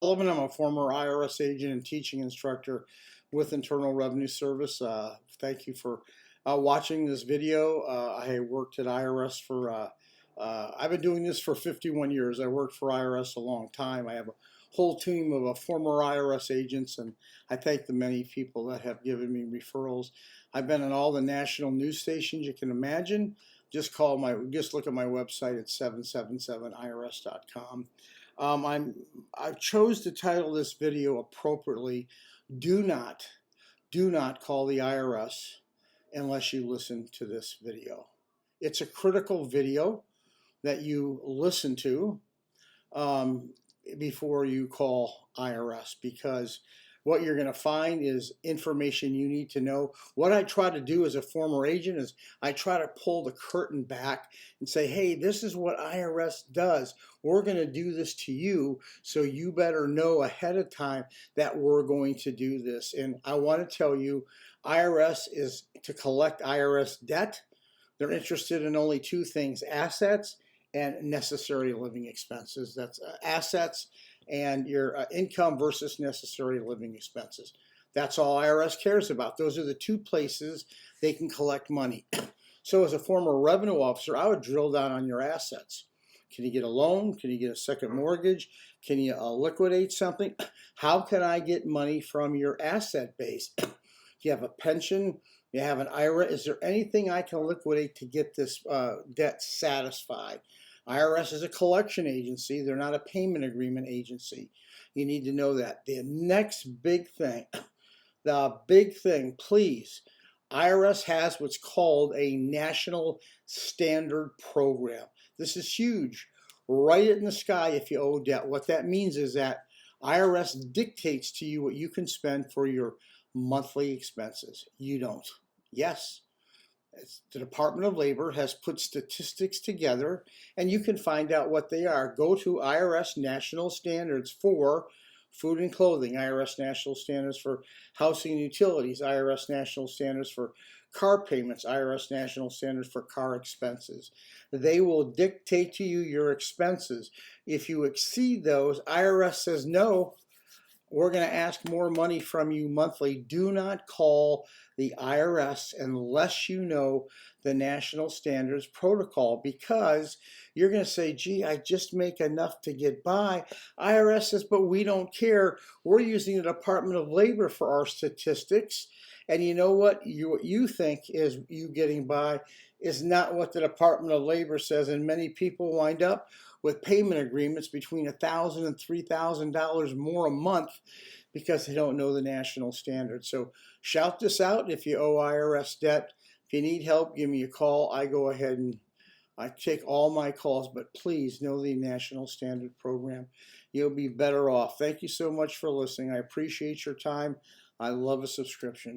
Sullivan. I'm a former IRS agent and teaching instructor with Internal Revenue Service. Thank you for watching this video. I worked at IRS for, I've been doing this for 51 years. I worked for IRS a long time. I have a whole team of former IRS agents, and I thank the many people that have given me referrals. I've been on all the national news stations you can imagine. Just look at my website at 777irs.com. I chose to title this video appropriately, do not call the IRS unless you listen to this video. It's a critical video that you listen to before you call IRS, because what you're going to find is information you need to know. What I try to do as a former agent is I try to pull the curtain back and say, hey, this is what IRS does. We're going to do this to you, so you better know ahead of time that we're going to do this. And I want to tell you, IRS is to collect IRS debt. They're interested in only two things: assets and necessary living expenses. That's assets and your income versus necessary living expenses. That's all IRS cares about. Those are the two places they can collect money. So as a former revenue officer, I would drill down on your assets. Can you get a loan? Can you get a second mortgage? Can you liquidate something? How can I get money from your asset base? Do you have a pension? You have an IRA? Is there anything I can liquidate to get this debt satisfied? IRS is a collection agency. They're not a payment agreement agency. You need to know that. The next big thing, please, IRS has what's called a National Standard Program. This is huge. Write it in the sky if you owe debt. What that means is that IRS dictates to you what you can spend for your monthly expenses. You don't. Yes. The Department of Labor has put statistics together, and you can find out what they are. Go to IRS National Standards for food and clothing, IRS National Standards for housing and utilities, IRS National Standards for car payments, IRS National Standards for car expenses. They will dictate to you your expenses. If you exceed those, IRS says, no, we're going to ask more money from you monthly. Do not call the IRS unless you know the National Standards Protocol, because you're going to say, gee, I just make enough to get by. IRS says, but we don't care. We're using the Department of Labor for our statistics. And you know what? What you think is you getting by is not what the Department of Labor says, and many people wind up with payment agreements between $1,000 and $3,000 more a month because they don't know the national standards. So shout this out if you owe IRS debt. If you need help, give me a call. I go ahead and I take all my calls, but please know the National Standard Program. You'll be better off. Thank you so much for listening. I appreciate your time. I love a subscription.